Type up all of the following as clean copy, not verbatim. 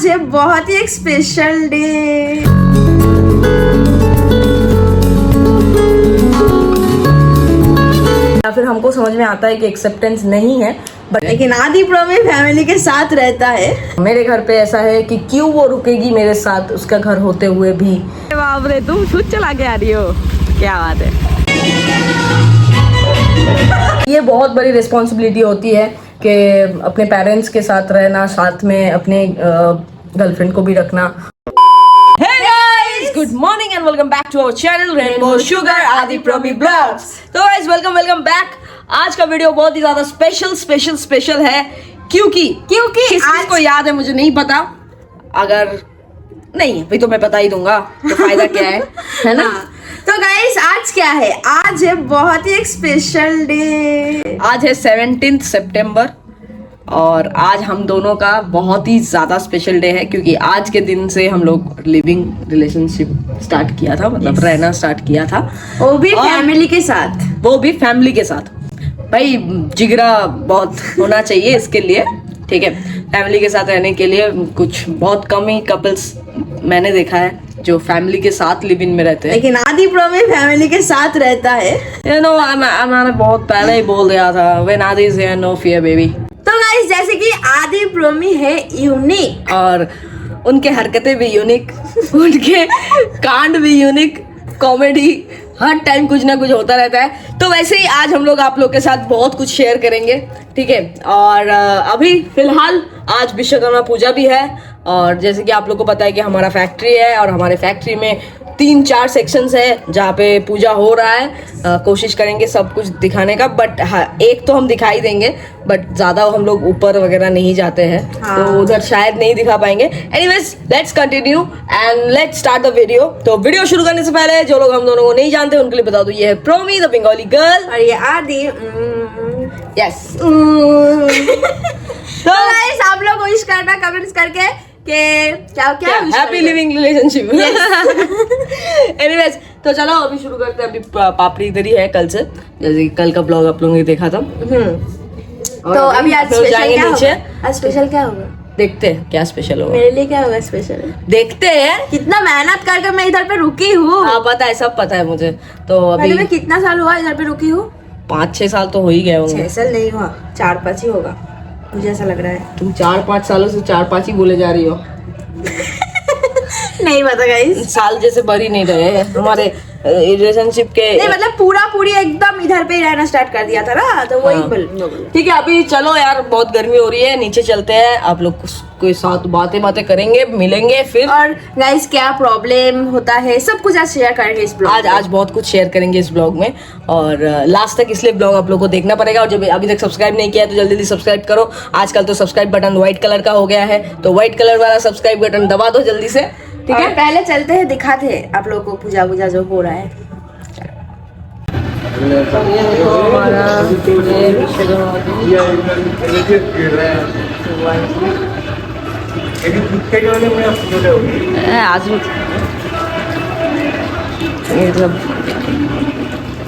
है बहुत ही एक स्पेशल डे। या फिर हमको समझ में आता है कि एक्सेप्टेंस नहीं है, बट लेकिन आदि प्रोमी फैमिली के साथ रहता है। मेरे घर पे ऐसा है कि क्यों वो रुकेगी मेरे साथ उसका घर होते हुए भी। बाप रे, तुम खुद चला के आ रही हो, क्या बात है। ये बहुत बड़ी रिस्पॉन्सिबिलिटी होती है कि अपने पेरेंट्स के साथ रहना, साथ में अपने गर्लफ्रेंड को भी रखना। Hey guys, good morning and welcome back to our channel Rainbow Sugar आदि प्रोमी ब्लॉग्स। तो guys, वेलकम बैक। आज का वीडियो बहुत ही ज्यादा स्पेशल है क्योंकि किस चीज को याद है मुझे नहीं पता। अगर नहीं भाई तो मैं बता ही दूंगा, तो फायदा क्या है ना। तो गाइस आज क्या है, आज है बहुत ही एक स्पेशल डे। आज है 17 सितंबर और आज हम दोनों का बहुत ही ज़्यादा स्पेशल डे है क्योंकि आज के दिन से हम लोग लिविंग रिलेशनशिप स्टार्ट किया था, मतलब रहना स्टार्ट किया था, वो भी फैमिली के साथ। वो भी फैमिली के साथ। भाई जिगरा बहुत होना चाहिए इसके लिए, ठीक है। फैमिली के साथ रहने के लिए कुछ बहुत कम ही कपल्स मैंने देखा है जो फैमिली के साथ लिव इन में रहते हैं, लेकिन आदि प्रोमी फैमिली के साथ रहता है। You know, मैंने बहुत पहले ही बोल दिया था, when Adi is here, no fear baby। तो गाइस जैसे कि आदि प्रोमी है यूनिक और उनके हरकतें भी यूनिक, उनके कांड भी यूनिक, कॉमेडी हर टाइम कुछ ना कुछ होता रहता है। तो वैसे ही आज हम लोग आप लोग के साथ बहुत कुछ शेयर करेंगे, ठीक है। और अभी फिलहाल आज विश्वकर्मा पूजा भी है और जैसे कि आप लोग को पता है कि हमारा फैक्ट्री है और हमारे फैक्ट्री में 3-4 सेक्शंस है जहाँ पे पूजा हो रहा है। कोशिश करेंगे सब कुछ दिखाने का, बट हाँ एक तो हम दिखाई देंगे, बट ज़्यादा हम लोग ऊपर वगैरह नहीं जाते हैं। हाँ। तो उधर शायद नहीं दिखा पाएंगे। Anyways let's continue and let's start the video. तो वीडियो शुरू करने से पहले जो लोग हम दोनों को नहीं जानते उनके लिए बता दूं, ये है प्रोमी द बंगाली गर्ल और ये आदि। यस। तो गाइस आप लोग विश करना कमेंट्स करके कि क्या हैप्पी लिविंग रिलेशनशिप। एनीवेज तो चलो अभी शुरू करते हैं। अभी पापड़ी इधर ही है कल से, जैसे कि कल का ब्लॉग आप लोगों ने देखा था। तो अभी आज स्पेशल क्या होगा? आज स्पेशल क्या होगा देखते हैं, क्या स्पेशल होगा मेरे लिए, क्या होगा स्पेशल देखते हैं। कितना मेहनत करके मैं इधर पे रुकी हूँ। हाँ पता है, सब पता है मुझे। तो अभी मैं कितना साल हुआ इधर पे रुकी हूँ? 5-6 साल तो हो ही गए होंगे। 6 साल नहीं हुआ, 4-5 ही होगा, मुझे ऐसा लग रहा है। तुम 4-5 सालों से 4-5 ही बोले जा रही हो। नहीं पता गाइस, साल जैसे भर ही नहीं रहे हमारे रिलेशनशिप के। नहीं मतलब पूरी एकदम इधर पे ही रहना स्टार्ट कर दिया था ना, तो वही बोल। ठीक है अभी चलो यार, बहुत गर्मी हो रही है, नीचे चलते हैं, आप लोग के साथ बातें करेंगे, मिलेंगे फिर। और गाइस क्या प्रॉब्लम होता है सब कुछ आज शेयर करेंगे इस ब्लॉग। आज बहुत कुछ शेयर करेंगे इस ब्लॉग में और लास्ट तक इसलिए ब्लॉग आप लोग को देखना पड़ेगा। और जब अभी तक सब्सक्राइब नहीं किया है तो जल्दी सब्सक्राइब करो। आजकल तो सब्सक्राइब बटन व्हाइट कलर का हो गया है, तो व्हाइट कलर वाला सब्सक्राइब बटन दबा दो जल्दी से, ठीक है। पहले चलते हैं, दिखाते हैं आप लोगों को पूजा जो हो रहा है। आज ये सब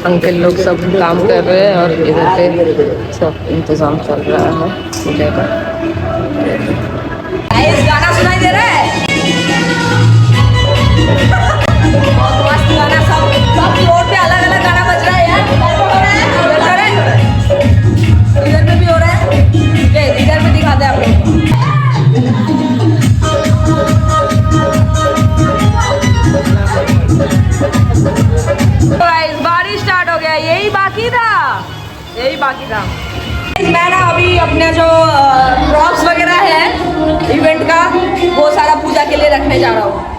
अंकल लोग सब काम कर रहे हैं और इधर पे सब इंतजाम चल रहा है पूजा का। गाना सुनाई दे रहा है, बहुत मस्त गाना, सब फ्लोर पे अलग अलग गाना बज रहा है यार। इधर पे भी हो रहा है, ठीक है इधर पे दिखाते हैं आप लोग। बारिश स्टार्ट हो गया, यही बाकी था। मैं ना अभी अपने जो प्रॉप्स वगैरह है इवेंट का, वो सारा पूजा के लिए रखने जा रहा हूँ।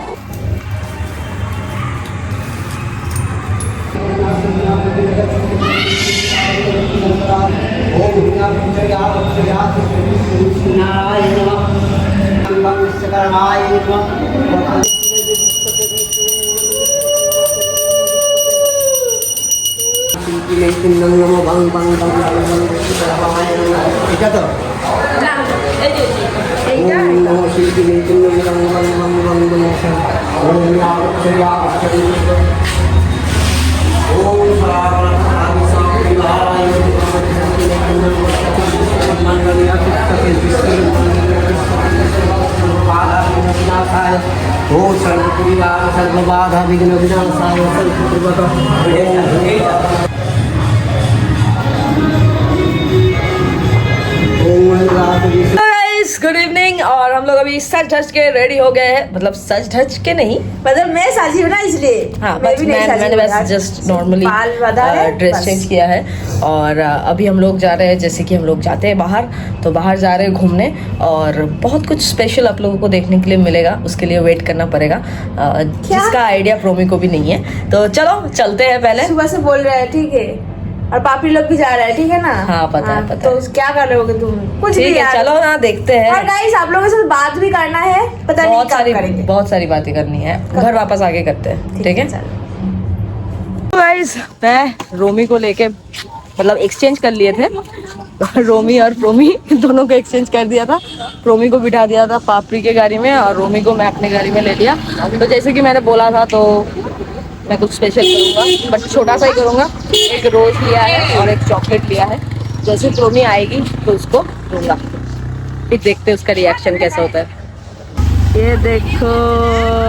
Good evening. और हम लोग अभी सज धज के रेडी हो गए हैं, मतलब सज धज के नहीं, मतलब मैं साजी हूँ ना इसलिए। हाँ मैंने बस जस्ट नॉर्मली ड्रेस चेंज किया है। और अभी हम लोग जा रहे हैं, जैसे कि हम लोग जाते हैं बाहर, तो बाहर जा रहे हैं घूमने, और बहुत कुछ स्पेशल आप लोगों को देखने के लिए मिलेगा, उसके लिए वेट करना पड़ेगा, जिसका आइडिया प्रोमी को भी नहीं है। तो चलो चलते हैं। पहले सुबह से बोल रहे हैं, ठीक है, और पापी लोग भी जा रहे हैं, ठीक है ना? हाँ पता है। तो क्या कर रहे होगे तुम? कुछ ठीक भी है, यार। चलो ना देखते हैं। और गाइस आप लोगों के साथ बात भी करना है, पता नहीं बहुत सारी बातें करनी है, घर वापस आके करते हैं, ठीक है? गाइस मैं रोमी को लेके मतलब एक्सचेंज कर लिए थे रोमी और प्रोमी दोनों को एक्सचेंज कर दिया था। प्रोमी को बिठा दिया था पापड़ी के गाड़ी में, और रोमी को मैं अपने गाड़ी में ले लिया। तो जैसे कि मैंने बोला था, तो मैं कुछ स्पेशल करूँगा, बट छोटा सा ही करूँगा। एक रोज लिया है और एक चॉकलेट लिया है। जैसे प्रोमी आएगी तो उसको दूंगा, फिर देखते हैं उसका रिएक्शन कैसा होता है। ये देखो,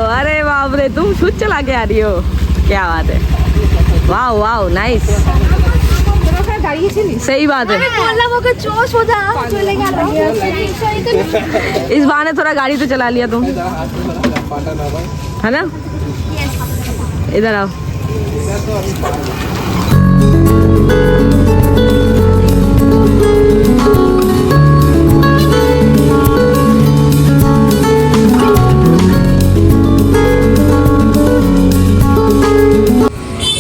अरे बाप रे, तुम खुद चला के आ रही हो, क्या बात है। वाह वाह नाइस, सही बात है। इस बहाने थोड़ा गाड़ी तो चला लिया तुम, है ना? इधर आओ।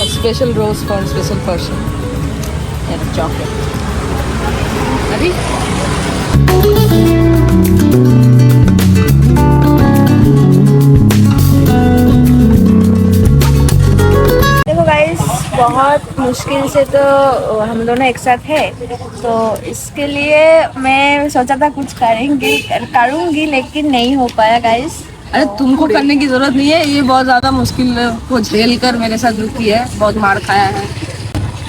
Special rose for special person and chocolate. अभी देखो गाइस, बहुत मुश्किल से तो हम दोनों एक साथ है, तो इसके लिए मैं सोचा था कुछ करूँगी, लेकिन नहीं हो पाया गाइस। अरे तुमको करने की जरूरत नहीं है, ये बहुत ज्यादा मुश्किल को झेल कर मेरे साथ रुकी है, बहुत मार खाया है,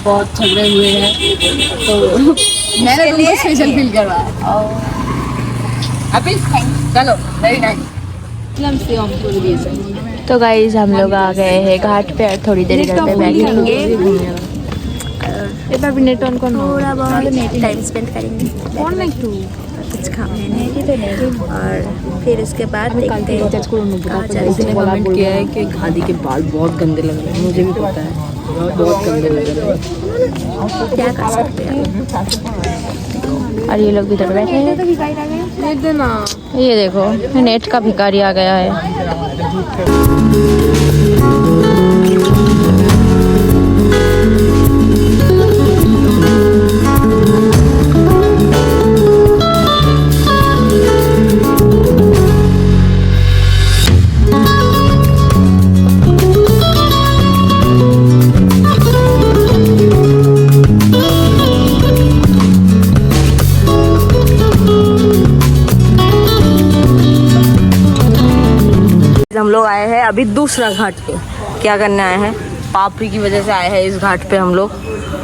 बहुत झगड़े हुए हैं, तो मैंने तुमको स्पेशल फील करवाया। अभी चलो, वेरी नाइस। तो गाइज हम लोग आ गए हैं घाट पे, और थोड़ी देर इधर पे बैठेंगे, थोड़ा बहुत टाइम स्पेंड करेंगे, कुछ खाने, और फिर उसके बाद देखते हैं कहाँ चलते हैं। कमेंट किया है कि खादी के बाल बहुत गंदे लग रहे हैं, मुझे भी पता है बहुत गंदे लग रहे हैं, क्या कर सकते हैं। और ये लोग इधर बैठे हैं, ये देखो नेट का भिखारी आ गया है। हम लोग आए हैं अभी दूसरा घाट पे। क्या करने आए हैं? पापड़ी की वजह से आए हैं इस घाट पे हम लोग।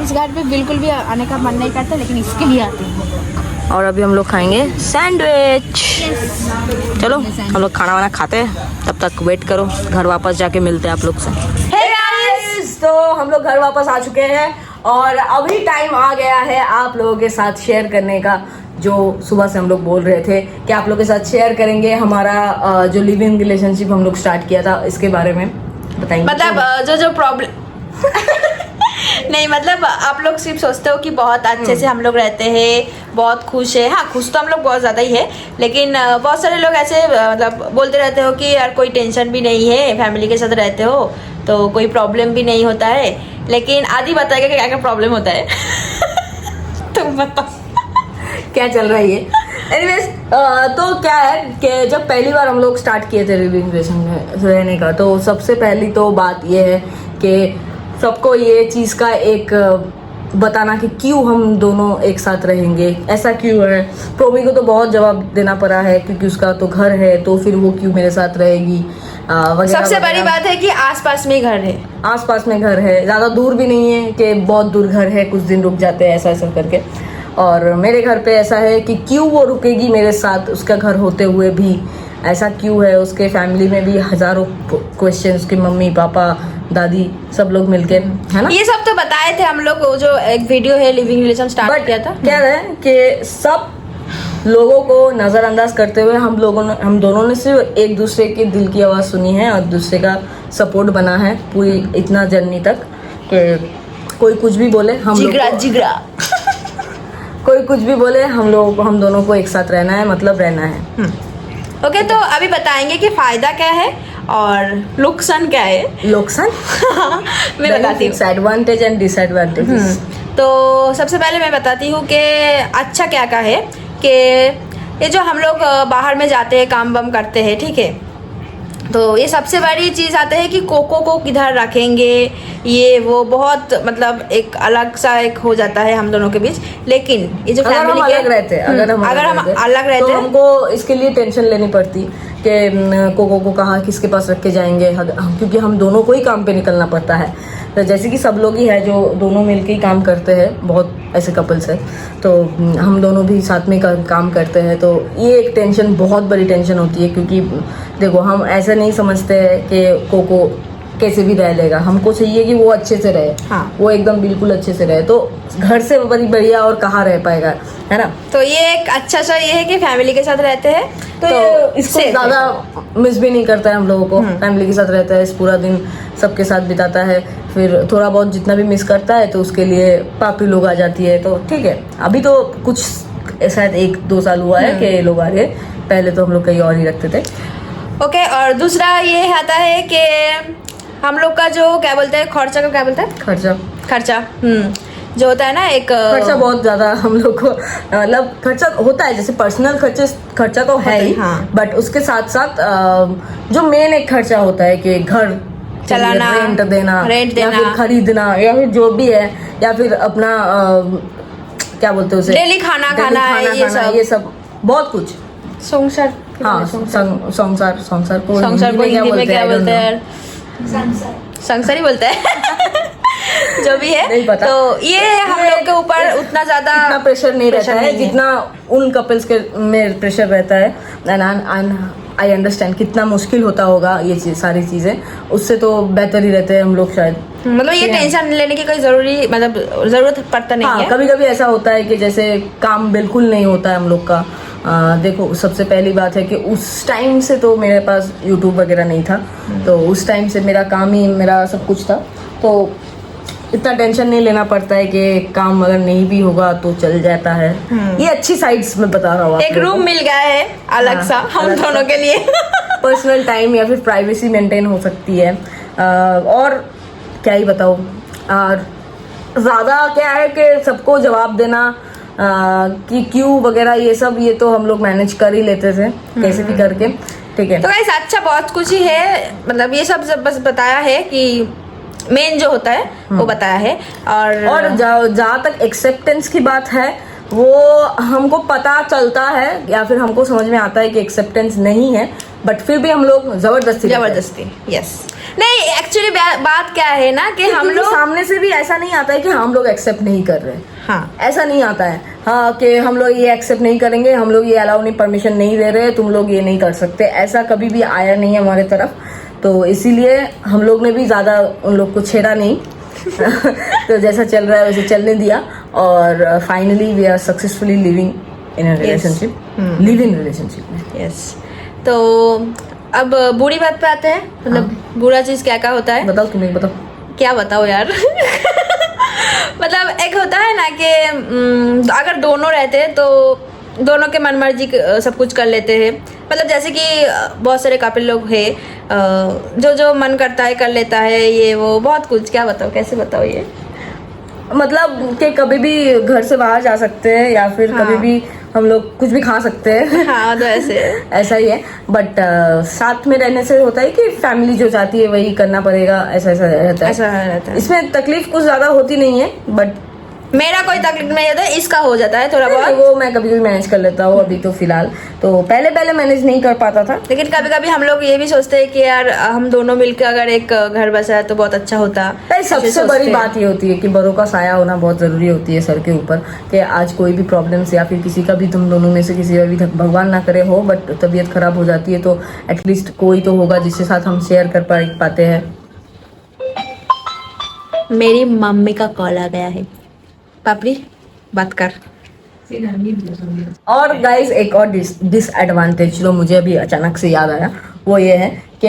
इस घाट पे बिल्कुल भी आने का मन नहीं करता, लेकिन इसके लिए आते हैं। और अभी हम लोग खाएंगे सैंडविच। चलो हम लोग खाना वाना खाते हैं, तब तक वेट करो, घर वापस जाके मिलते हैं आप लोग से। Hey guys! तो हम लोग घर वापस आ चुके हैं, और अभी टाइम आ गया है आप लोगों के साथ शेयर करने का, जो सुबह से हम लोग बोल रहे थे कि आप लोगों के साथ शेयर करेंगे। हमारा जो लिविंग रिलेशनशिप हम लोग स्टार्ट किया था, इसके बारे में बताएंगे। मतलब जो प्रॉब्लम नहीं, मतलब आप लोग सिर्फ सोचते हो कि बहुत अच्छे से हम लोग रहते हैं, बहुत खुश है। हाँ, खुश तो हम लोग बहुत ज़्यादा ही है, लेकिन बहुत सारे लोग ऐसे मतलब बोलते रहते हो कि यार कोई टेंशन भी नहीं है, फैमिली के साथ रहते हो तो कोई प्रॉब्लम भी नहीं होता है। लेकिन आदि बताएगा कि क्या क्या प्रॉब्लम होता है तुम बताओ क्या चल रहा है ये। एनीवेज, तो क्या है कि जब पहली बार हम लोग स्टार्ट किए थे लिविंग रिलेशन में रहने का, तो सबसे पहली तो बात ये है कि सबको ये चीज़ का एक बताना कि क्यों हम दोनों एक साथ रहेंगे, ऐसा क्यों है। प्रोमी को तो बहुत जवाब देना पड़ा है, क्योंकि उसका तो घर है, तो फिर वो क्यों मेरे साथ रहेगी वगैरह। सबसे बड़ी बात है कि आसपास में घर है, आसपास में घर है, ज़्यादा दूर भी नहीं है कि बहुत दूर घर है, कुछ दिन रुक जाते हैं, ऐसा ऐसा करके। और मेरे घर पे ऐसा है कि क्यों वो रुकेगी मेरे साथ, उसका घर होते हुए भी ऐसा क्यों है, उसके फैमिली में भी हजारों क्वेश्चन, उसके मम्मी पापा दादी सब लोग मिलके, है ना। ये सब तो बताए थे हम लोग, वो जो एक वीडियो है लिविंग रिलेशन स्टार्ट किया था। क्या है कि सब लोगों को नजरअंदाज करते हुए हम दोनों ने सिर्फ एक दूसरे के दिल की आवाज सुनी है और दूसरे का सपोर्ट बना है पूरी इतना जर्नी तक कि कोई कुछ भी बोले जिगरा कोई कुछ भी बोले, हम दोनों को एक साथ रहना है, मतलब रहना है। ओके, तो अभी बताएंगे कि फायदा क्या है और नुकसान क्या है। नुकसान मैं बताती हूँ, एडवांटेज एंड डिसएडवांटेज। तो सबसे पहले मैं बताती हूँ कि अच्छा क्या क्या है कि ये जो हम लोग बाहर में जाते हैं, काम वाम करते हैं, ठीक है, तो ये सबसे बड़ी चीज़ आते है कि कोको को किधर रखेंगे, ये वो बहुत मतलब एक अलग सा एक हो जाता है हम दोनों के बीच। लेकिन ये जो अगर हम अलग रहते, अगर हम अलग रहते तो हमको इसके लिए टेंशन लेनी पड़ती कि कोको को कहाँ किसके पास रख के जाएंगे, क्योंकि हम दोनों को ही काम पे निकलना पड़ता है। तो जैसे कि सब लोग ही है जो दोनों मिलके ही काम करते हैं, बहुत ऐसे कपल्स है, तो हम दोनों भी साथ में काम करते हैं, तो ये एक टेंशन, बहुत बड़ी टेंशन होती है। क्योंकि देखो, हम ऐसा नहीं समझते हैं कि कोको कैसे भी रह लेगा, हमको चाहिए कि वो अच्छे से रहे। हाँ। वो एकदम बिल्कुल अच्छे से रहे, तो घर से बड़ी बढ़िया और कहाँ रह पाएगा, है ना। तो ये एक अच्छा सा ये है कि फैमिली के साथ रहते हैं, तो इसको ज्यादा मिस भी नहीं करता है हम लोगों को। फैमिली के साथ रहता है, इस पूरा दिन सबके साथ बिताता है, फिर थोड़ा बहुत जितना भी मिस करता है तो उसके लिए पापी लोग आ जाती है, तो ठीक है। अभी तो कुछ शायद 1-2 साल हुआ है कि लोग आ रहे, पहले तो हम लोग कहीं और ही रखते थे। ओके, और दूसरा ये आता है कि हम लोग का जो क्या बोलते हैं, खर्चा को क्या बोलते हैं, खर्चा जो होता है ना, एक खर्चा बहुत ज्यादा हम लोग को, मतलब खर्चा होता है, जैसे पर्सनल खर्चा तो है ही, हाँ। बट उसके साथ साथ जो मेन एक खर्चा होता है कि घर चलाना, रेंट देना या फिर खरीदना, या फिर जो भी है, या फिर अपना क्या बोलते हैं उसे, डेली खाना ये सब बहुत कुछ। संसार, हाँ, संसार को हिंदी में क्या बोलते हैं, संसार ही बोलते हैं जो भी है, नहीं पता। तो ये हम लोग के ऊपर उतना ज्यादा इतना प्रेशर नहीं रहता है जितना उन कपल्स के में प्रेशर रहता है। एंड आई अंडरस्टैंड कितना मुश्किल होता होगा ये सारी चीजें, उससे तो बेहतर ही रहते हैं हम लोग शायद। मतलब ये टेंशन लेने की कोई जरूरत पड़ता नहीं है। कभी कभी ऐसा होता है कि जैसे काम बिल्कुल नहीं होता है हम लोग का। देखो, सबसे पहली बात है कि उस टाइम से तो मेरे पास यूट्यूब वगैरह नहीं था, तो उस टाइम से मेरा काम ही मेरा सब कुछ था, तो इतना टेंशन नहीं लेना पड़ता है कि काम अगर नहीं भी होगा तो चल जाता है। ये अच्छी साइड्स में बता रहा हूँ, एक रूम मिल गया है अलग सा हम दोनों के लिए पर्सनल टाइम या फिर प्राइवेसी मेंटेन हो सकती है। और क्या ही बताओ, और ज़्यादा क्या है कि सबको जवाब देना कि क्यों वगैरह ये सब, ये तो हम लोग मैनेज कर ही लेते थे कैसे भी करके, ठीक है। तो गाइस अच्छा बहुत कुछ ही है, मतलब ये सब बस बताया है कि मेन जो होता है वो बताया है। और जहाँ तक एक्सेप्टेंस की बात है, वो हमको पता चलता है या फिर हमको समझ में आता है कि एक्सेप्टेंस नहीं है, बट फिर भी हम लोग जबरदस्ती यस नहीं, एक्चुअली बात क्या है ना कि हम लोग सामने से भी ऐसा नहीं आता है कि हम लोग एक्सेप्ट नहीं कर रहे। हाँ, ऐसा नहीं आता है, हाँ, कि हम लोग ये एक्सेप्ट नहीं करेंगे, हम लोग ये अलाउ नहीं, परमिशन नहीं दे रहे, तुम लोग ये नहीं कर सकते, ऐसा कभी भी आया नहीं है हमारे तरफ। तो इसीलिए हम लोग ने भी ज़्यादा उन लोग को छेड़ा नहीं तो जैसा चल रहा है वैसे चलने दिया, और finally we are successfully living in relationship में। यस, तो अब बुरी बात पे आते हैं, मतलब बुरा चीज़ क्या क्या होता है। बताओ, तुम्हें बताओ। क्या बताओ यार मतलब एक होता है ना कि अगर दोनों रहते हैं तो दोनों के मन मर्जी सब कुछ कर लेते हैं। मतलब जैसे कि बहुत सारे कपल लोग हैं जो मन करता है कर लेता है, ये वो बहुत कुछ। क्या बताओ, कैसे बताओ ये, मतलब कि कभी भी घर से बाहर जा सकते हैं या फिर कभी भी हम लोग कुछ भी खा सकते हैं। हाँ, तो ऐसा ही है, बट साथ में रहने से होता है कि फैमिली जो चाहती है वही करना पड़ेगा, ऐसा रहता है। ऐसा रहता है। इसमें तकलीफ कुछ ज्यादा होती नहीं है, बट मेरा कोई तकलीफ नहीं होता, इसका हो जाता है थोड़ा बहुत। वो मैं कभी कभी मैनेज कर लेता हूँ, अभी तो फिलहाल तो पहले मैनेज नहीं कर पाता था। लेकिन कभी कभी हम लोग ये भी सोचते हैं कि यार हम दोनों मिलकर अगर एक घर बसाए तो बहुत अच्छा होता। भाई सबसे बड़ी बात ये होती है कि बड़ों का साया होना बहुत जरूरी होती है सर के ऊपर, कि आज कोई भी प्रॉब्लम्स या फिर किसी का भी, तुम दोनों में से किसी का भी भगवान ना करे हो, बट तबीयत खराब हो जाती है तो एटलीस्ट कोई तो होगा जिसके साथ हम शेयर कर पाते हैं। मेरी मम्मी का कॉल आ गया है, पापड़ी बात कर। और गाइस एक और डिसएडवांटेज जो मुझे अभी अचानक से याद आया वो ये है कि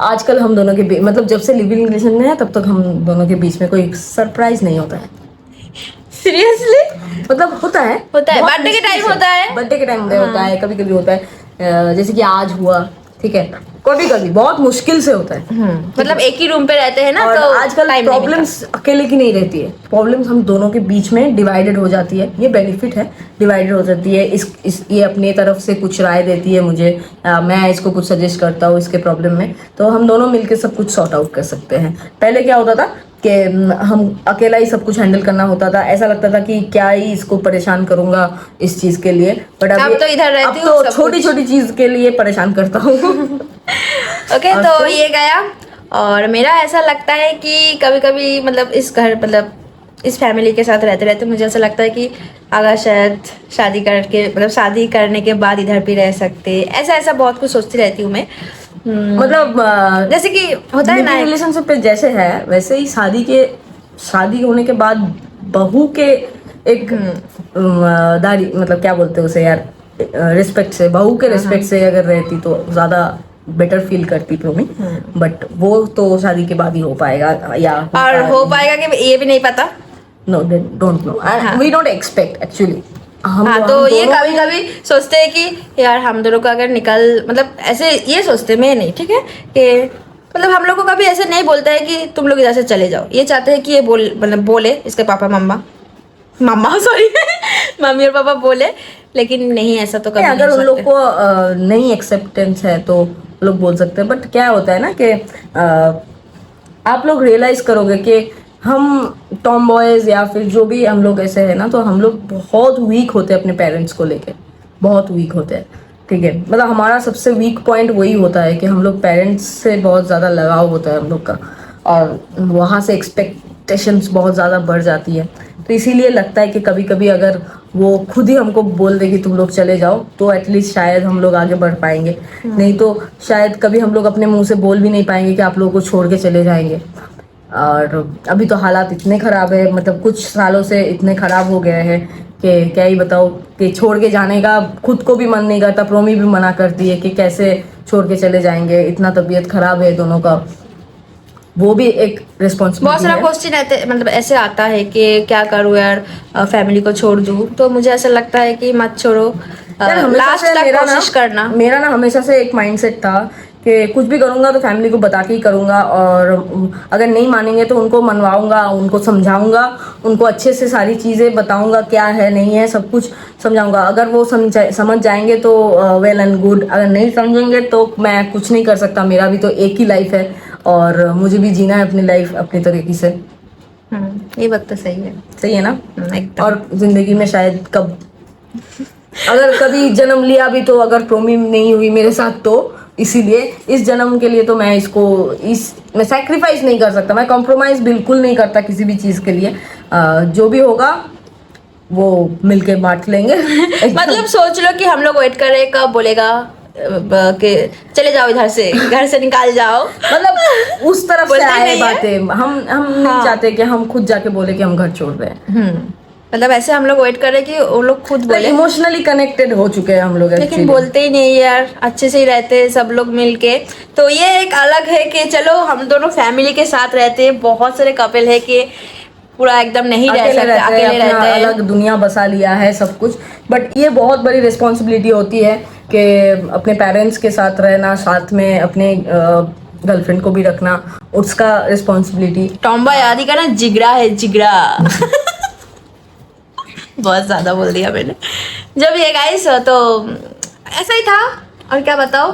आजकल हम दोनों के मतलब जब से लिविंग रिलेशन में है तब तक हम दोनों के बीच में कोई सरप्राइज नहीं होता है। सीरियसली? मतलब होता है बर्थडे के टाइम होता है, बर्थडे के टाइम होता है, कभी कभी होता है, जैसे कि आज हुआ, ठीक है, कभी कभी बहुत मुश्किल से होता है। मतलब एक ही रूम पे रहते हैं ना, और तो आजकल प्रॉब्लम्स अकेले की नहीं रहती है, प्रॉब्लम्स हम दोनों के बीच में डिवाइडेड हो जाती है। ये बेनिफिट है, डिवाइडेड हो जाती है। ये अपने तरफ से कुछ राय देती है मुझे, मैं इसको कुछ सजेस्ट करता हूँ इसके प्रॉब्लम में, तो हम दोनों मिलकर सब कुछ सॉर्ट आउट कर सकते हैं। पहले क्या होता था कि हम अकेला ही सब कुछ हैंडल करना होता था, ऐसा लगता था कि क्या ही इसको परेशान करूंगा इस चीज के लिए, बट अब तो इधर रहती हूँ, तो छोटी छोटी चीज के लिए परेशान करता हूँ। ओके, तो ये गया। और मेरा ऐसा लगता है कि कभी कभी मतलब इस फैमिली के साथ रहते रहते मुझे ऐसा लगता है कि अगर शायद शादी करने के बाद इधर भी रह सकते, ऐसा बहुत कुछ सोचती रहती हूँ मैं। मतलब जैसे कि होता है ना रिलेशनशिप पे जैसे है वैसे ही शादी होने के बाद बहू के एक दारी, मतलब क्या बोलते हैं उसे यार, रिस्पेक्ट से, बहू के रिस्पेक्ट से अगर रहती तो ज्यादा बेटर फील करती प्रोमी, बट वो तो शादी के बाद ही हो पाएगा या हो पाएगा कि ये भी नहीं पता। No, don't know, we don't expect actually. तो ये कभी कभी सोचते हैं कि यार हम दोनों का अगर मतलब ऐसे ये सोचते, मैं नहीं, ठीक है, कि मतलब हम लोग को कभी ऐसे नहीं बोलता है कि तुम लोग इधर से चले जाओ। ये चाहते हैं कि ये बोले इसके पापा मम्मा सॉरी मम्मी और पापा बोले, लेकिन नहीं, ऐसा तो कभी अगर उन लोग को नहीं एक्सेप्टेंस है तो लोग बोल सकते हैं। बट क्या होता है ना कि आप लोग रियलाइज करोगे कि हम टॉम बॉयज या फिर जो भी हम लोग ऐसे है ना, तो हम लोग बहुत वीक होते हैं अपने पेरेंट्स को लेके, बहुत वीक होते हैं, ठीक है। मतलब हमारा सबसे वीक पॉइंट वही होता है कि हम लोग पेरेंट्स से बहुत ज़्यादा लगाव होता है हम लोग का, और वहाँ से एक्सपेक्टेशंस बहुत ज़्यादा बढ़ जाती है। तो इसीलिए लगता है कि कभी कभी अगर वो खुद ही हमको बोल दे कि तुम लोग चले जाओ तो एटलीस्ट शायद हम लोग आगे बढ़ पाएंगे, नहीं तो शायद कभी हम लोग अपने मुंह से बोल भी नहीं पाएंगे कि आप लोगों को छोड़ के चले जाएंगे। और अभी तो हालात इतने ख़राब है, मतलब कुछ सालों से इतने ख़राब हो गए हैं कि क्या ही बताओ, कि छोड़ के जाने का खुद को भी मन नहीं करता, प्रोमी भी मना करती है कि कैसे छोड़ के चले जाएंगे, इतना तबीयत ख़राब है दोनों का, वो भी एक रिस्पॉन्सिबिलिटी। बहुत सारा क्वेश्चन मतलब ऐसे आता है कि क्या करूँ यार, फैमिली को छोड़ दूँ, तो मुझे ऐसा लगता है कि मत छोड़ो, लास्ट तक कोशिश करना। मेरा ना हमेशा से एक माइंडसेट था कि कुछ भी करूँगा तो फैमिली को बता के ही करूँगा, और अगर नहीं मानेंगे तो उनको मनवाऊँगा, उनको समझाऊँगा, उनको अच्छे से सारी चीज़ें बताऊँगा क्या है नहीं है, सब कुछ समझाऊँगा। अगर वो समझ जाएंगे तो वेल एंड गुड, अगर नहीं समझेंगे तो मैं कुछ नहीं कर सकता, मेरा भी तो एक ही लाइफ है और मुझे भी जीना है अपनी लाइफ अपनी तरीके से। ये बात तो सही है ना एकदम। और जिंदगी में शायद अगर कभी जन्म लिया भी तो अगर प्रोमी नहीं हुई मेरे साथ, तो इसीलिए इस जन्म के लिए तो मैं मैं सैक्रिफाइस नहीं कर सकता, मैं कॉम्प्रोमाइज बिल्कुल नहीं करता किसी भी चीज़ के लिए। जो भी होगा वो मिलके बांट लेंगे। मतलब सोच लो कि हम लोग वेट कर रहे कब बोलेगा कि चले जाओ इधर से, घर से निकाल जाओ, मतलब उस तरफ से आए बातें, हम नहीं चाहते कि हम खुद जाके बोले कि हम घर छोड़ रहे हैं। मतलब ऐसे हम लोग वेट कर रहे कि वो लोग खुद बोले। इमोशनली कनेक्टेड हो चुके हैं हम लोग, लेकिन बोलते ही नहीं यार, अच्छे से ही रहते हैं सब लोग मिलके। तो ये एक अलग है कि चलो हम दोनों फैमिली के साथ रहते हैं, बहुत सारे कपल है कि पूरा एकदम नहीं रह सकते, अकेले रहते हैं, अलग दुनिया बसा लिया है सब कुछ। बट ये बहुत बड़ी रिस्पॉन्सिबिलिटी होती है कि अपने पेरेंट्स के साथ रहना, साथ में अपने गर्लफ्रेंड को भी रखना, उसका रिस्पॉन्सिबिलिटी। टॉम्बा यादी का ना जिगरा है, जिगरा। बहुत ज्यादा बोल दिया मैंने। जब ये गाइस तो ऐसा ही था, और क्या बताओ,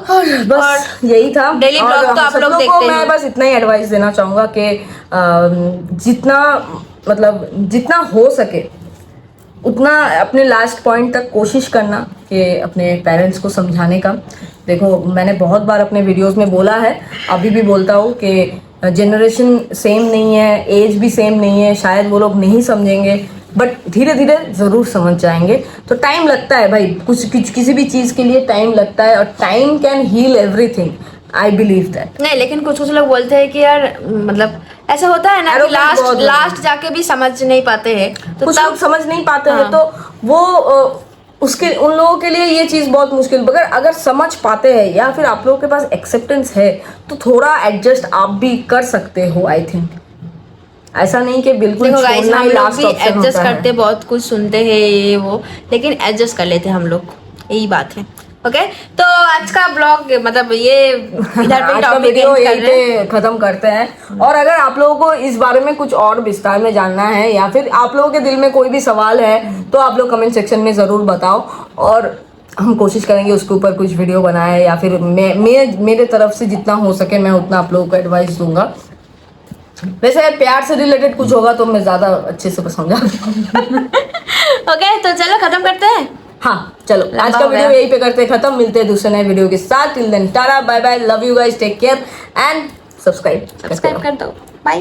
बस यही था डेली ब्लॉग। तो आप लोग देखते हैं, मैं बस इतना ही एडवाइस देना चाहूँगा कि जितना मतलब जितना हो सके उतना अपने लास्ट पॉइंट तक कोशिश करना कि अपने पेरेंट्स को समझाने का। देखो मैंने बहुत बार अपने वीडियोस में बोला है, अभी भी बोलता हूँ कि जनरेशन सेम नहीं है, एज भी सेम नहीं है, शायद वो लोग नहीं समझेंगे, बट धीरे धीरे ज़रूर समझ जाएंगे। तो टाइम लगता है भाई, कुछ किसी भी चीज़ के लिए टाइम लगता है, और time can heal everything, I believe that. नहीं, लेकिन कुछ लोग बोलते हैं कि यार मतलब ऐसा होता है ना कि लास्ट जाके भी समझ नहीं पाते हैं, तो कुछ लोग समझ नहीं पाते हैं, हाँ। तो वो उसके उन लोगों के लिए ये चीज़ बहुत मुश्किल। मगर अगर समझ पाते हैं या फिर आप लोगों के पास एक्सेप्टेंस है तो थोड़ा एडजस्ट आप भी कर सकते हो। आई थिंक ऐसा नहीं कि बिल्कुल देखो गाइस, छोड़ना हम ही लोग लास्ट भी ऑप्शन एडजस्ट होता है। करते, बहुत कुछ सुनते हैं ये वो, लेकिन एडजस्ट कर लेते हैं हम लोग, यही बात है। ओके, तो आज का ब्लॉग मतलब ये इधर पे आज का टॉपिक वीडियो एंड कर यहीं रहे हैं। पे खत्म करते हैं। और अगर आप लोगों को इस बारे में कुछ और विस्तार में जानना है या फिर आप लोगों के दिल में कोई भी सवाल है तो आप लोग कमेंट सेक्शन में ज़रूर बताओ, और हम कोशिश करेंगे उसके ऊपर कुछ वीडियो बनाए, या फिर मेरे तरफ से जितना हो सके मैं उतना आप लोगों को एडवाइस दूंगा। वैसे प्यार से रिलेटेड कुछ होगा तो मैं ज़्यादा अच्छे से समझा। ओके, तो चलो खत्म करते हैं। हाँ चलो, आज लंबा का हो वीडियो गया। यहीं पे करते हैं खत्म। मिलते हैं दूसरे नए वीडियो के साथ। Till then tata bye bye, love you guys, take care and subscribe subscribe कर दो, बाय।